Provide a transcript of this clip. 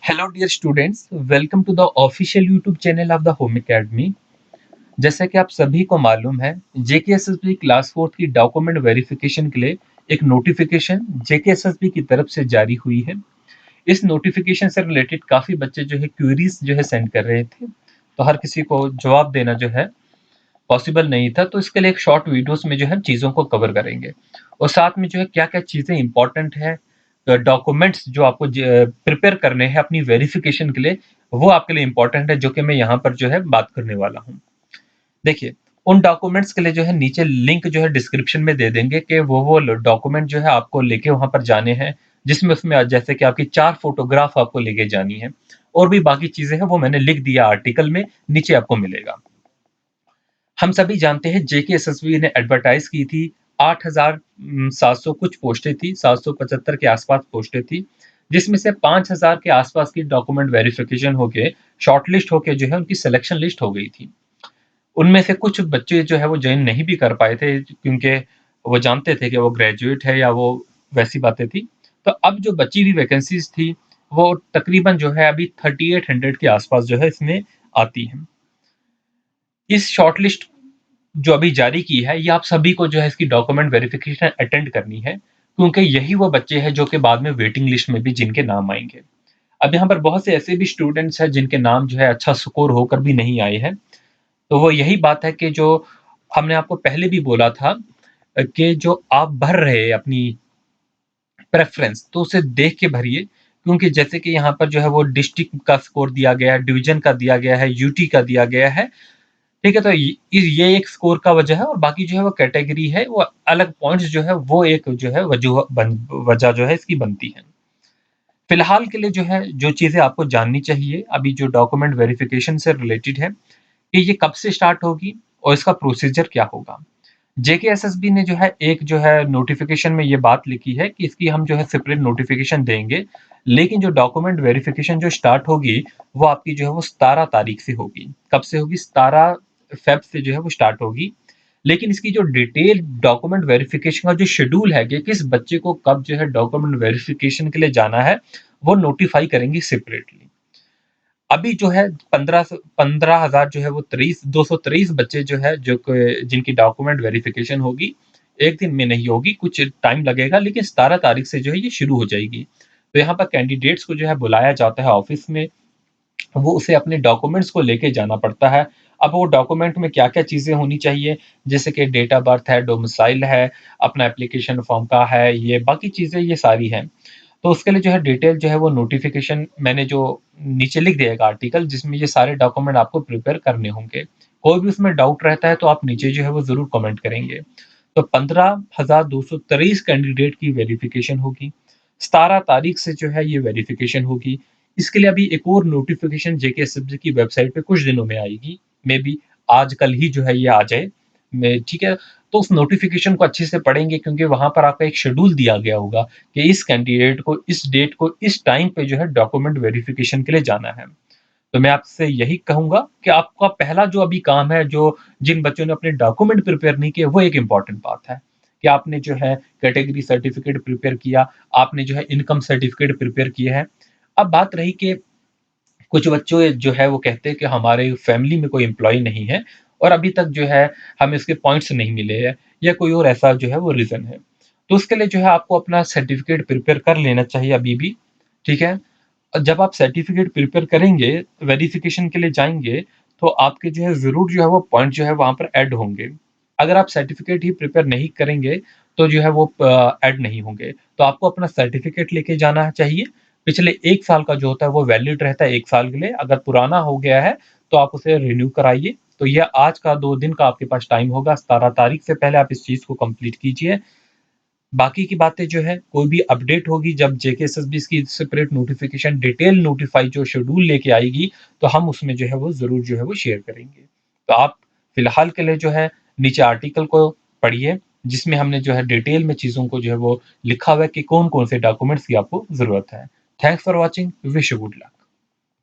Hello dear students, welcome to the official YouTube channel of the home academy. जैसा कि आप सभी को मालूम है, जेकेएसएसबी क्लास फोर्थ की डॉक्यूमेंट वेरिफिकेशन के लिए एक नोटिफिकेशन जेकेएसएसबी की तरफ से जारी हुई है। इस नोटिफिकेशन से रिलेटेड काफ़ी बच्चे जो है क्वेरीज जो है सेंड कर रहे थे, तो हर किसी को जवाब देना जो है पॉसिबल नहीं था। तो इसके लिए एक शॉर्ट वीडियोस में जो है चीज़ों को कवर करेंगे और साथ में जो है क्या क्या चीज़ें इंपॉर्टेंट है, डॉक्यूमेंट्स जो आपको प्रिपेयर करने हैं अपनी वेरिफिकेशन के लिए, वो आपके लिए इंपॉर्टेंट है, जो कि मैं यहाँ पर जो है बात करने वाला हूँ। देखिए, उन डॉक्यूमेंट्स के लिए जो है नीचे लिंक जो है डिस्क्रिप्शन में दे देंगे कि वो डॉक्यूमेंट जो है आपको लेके वहां पर जाने हैं, जिसमें उसमें जैसे कि आपकी 4 फोटोग्राफ आपको लेके जानी है और भी बाकी चीजें हैं, वो मैंने लिख दिया आर्टिकल में, नीचे आपको मिलेगा। हम सभी जानते हैं जेकेएसएसबी ने एडवर्टाइज की थी 8,700 कुछ पोस्टें थी, 775 के आसपास पोस्टें थी, जिसमें से 5,000 के आसपास की डॉक्यूमेंट वेरिफिकेशन होके शॉर्टलिस्ट होके जो है उनकी सिलेक्शन लिस्ट हो गई थी। उनमें से कुछ बच्चे जो है वो ज्वाइन नहीं भी कर पाए थे, क्योंकि वो जानते थे कि वो ग्रेजुएट है या वो वैसी बातें थी। तो अब जो बची हुई वैकेंसीज थी, वो तकरीबन जो है अभी 3800 के आसपास जो है इसमें आती है। इस शॉर्टलिस्ट जो अभी जारी की है, ये आप सभी को जो है इसकी डॉक्यूमेंट वेरिफिकेशन अटेंड करनी है, क्योंकि यही वो बच्चे हैं जो कि बाद में वेटिंग लिस्ट में भी जिनके नाम आएंगे। अब यहाँ पर बहुत से ऐसे भी स्टूडेंट्स हैं जिनके नाम जो है अच्छा स्कोर होकर भी नहीं आए हैं। तो वो यही बात है कि जो हमने आपको पहले भी बोला था, कि जो आप भर रहे हैं अपनी प्रेफरेंस, तो उसे देख के भरिए, क्योंकि जैसे कि यहाँ पर जो है वो डिस्ट्रिक्ट का स्कोर दिया गया है, डिवीजन का दिया गया है, यूटी का दिया गया है। ठीक है, तो ये एक स्कोर का वजह है और बाकी जो है वो कैटेगरी है, वो अलग पॉइंट्स जो है वो एक जो है वजह जो है इसकी बनती है। फिलहाल के लिए जो है जो चीज़ें आपको जाननी चाहिए अभी जो डॉक्यूमेंट वेरिफिकेशन से रिलेटेड है, कि ये कब से स्टार्ट होगी और इसका प्रोसीजर क्या होगा। जेकेएसएसबी ने जो है एक जो है नोटिफिकेशन में ये बात लिखी है कि इसकी हम जो है सेपरेट नोटिफिकेशन देंगे, लेकिन जो डॉक्यूमेंट वेरिफिकेशन जो स्टार्ट होगी, वो आपकी जो है वो 17 तारीख से होगी। कब से होगी? 17 फेब से जो है वो स्टार्ट होगी। लेकिन इसकी जो डिटेल डॉक्यूमेंट वेरिफिकेशन का जो शेड्यूल है कि किस बच्चे को कब जो है डॉक्यूमेंट वेरिफिकेशन के लिए जाना है, वो नोटिफाई करेंगे सेपरेटली। अभी जो है 15,000 जो है वो 223 बच्चे जो है जिनकी डॉक्यूमेंट वेरिफिकेशन होगी, एक दिन में नहीं होगी, कुछ टाइम लगेगा, लेकिन 17 तारीख से जो है ये शुरू हो जाएगी। तो यहाँ पर कैंडिडेट्स को जो है बुलाया जाता है ऑफिस में, वो उसे अपने डॉक्यूमेंट्स को लेके जाना पड़ता है। अब वो डॉक्यूमेंट में क्या क्या चीज़ें होनी चाहिए, जैसे कि डेट ऑफ बर्थ है, डोमिसाइल है, अपना एप्लीकेशन फॉर्म का है, ये बाकी चीज़ें ये सारी हैं। तो उसके लिए जो है डिटेल जो है वो नोटिफिकेशन मैंने जो नीचे लिख दिया एक आर्टिकल, जिसमें ये सारे डॉक्यूमेंट आपको प्रिपेयर करने होंगे। कोई भी उसमें डाउट रहता है तो आप नीचे जो है वो ज़रूर कमेंट करेंगे। तो 15,223 कैंडिडेट की वेरिफिकेशन होगी। 17 तारीख से जो है ये वेरिफिकेशन होगी। इसके लिए अभी एक और नोटिफिकेशन जेकेएसएसबी की वेबसाइट पे कुछ दिनों में आएगी। मे बी आज कल ही जो है ये आ जाए। मैं ठीक है, तो उस नोटिफिकेशन को अच्छे से पढ़ेंगे, क्योंकि वहां पर आपका एक शेड्यूल दिया गया होगा कि इस कैंडिडेट को इस डेट को इस टाइम पे जो है डॉक्यूमेंट वेरिफिकेशन के लिए जाना है। तो मैं आपसे यही कहूंगा कि आपका पहला जो अभी काम है, जो जिन बच्चों ने अपने डॉक्यूमेंट प्रिपेयर नहीं किए, वो एक इंपॉर्टेंट बात है कि आपने जो है कैटेगरी सर्टिफिकेट प्रिपेयर किया, आपने जो है इनकम सर्टिफिकेट प्रिपेयर किया है। अब बात रही कि कुछ बच्चों जो है वो कहते हैं कि हमारे फैमिली में कोई एम्प्लॉय नहीं है और अभी तक जो है हमें इसके पॉइंट्स नहीं मिले हैं, या कोई और ऐसा जो है वो रीज़न है। तो उसके लिए जो है आपको अपना सर्टिफिकेट प्रिपेयर कर लेना चाहिए अभी भी, ठीक है? जब आप सर्टिफिकेट प्रिपेयर करेंगे, वेरिफिकेशन के लिए जाएँगे, तो आपके जो है ज़रूर जो है वो पॉइंट जो है वहाँ पर ऐड होंगे। अगर आप सर्टिफिकेट ही प्रिपेयर नहीं करेंगे, तो जो है वो ऐड नहीं होंगे। तो आपको अपना सर्टिफिकेट लेके जाना चाहिए। पिछले 1 साल का जो होता है वो वैलिड रहता है 1 साल के लिए। अगर पुराना हो गया है, तो आप उसे रिन्यू कराइए। तो ये आज का 2 दिन का आपके पास टाइम होगा, 17 तारीख से पहले आप इस चीज़ को कंप्लीट कीजिए। बाकी की बातें जो है कोई भी अपडेट होगी, जब जेकेएसएसबी की सेपरेट नोटिफिकेशन डिटेल नोटिफाई जो शेड्यूल लेके आएगी, तो हम उसमें जो है वो ज़रूर जो है वो शेयर करेंगे। तो आप फिलहाल के लिए जो है नीचे आर्टिकल को पढ़िए, जिसमें हमने जो है डिटेल में चीज़ों को जो है वो लिखा हुआ है कि कौन-कौन से डॉक्यूमेंट्स की आपको ज़रूरत है। Thanks for watching, wish you good luck.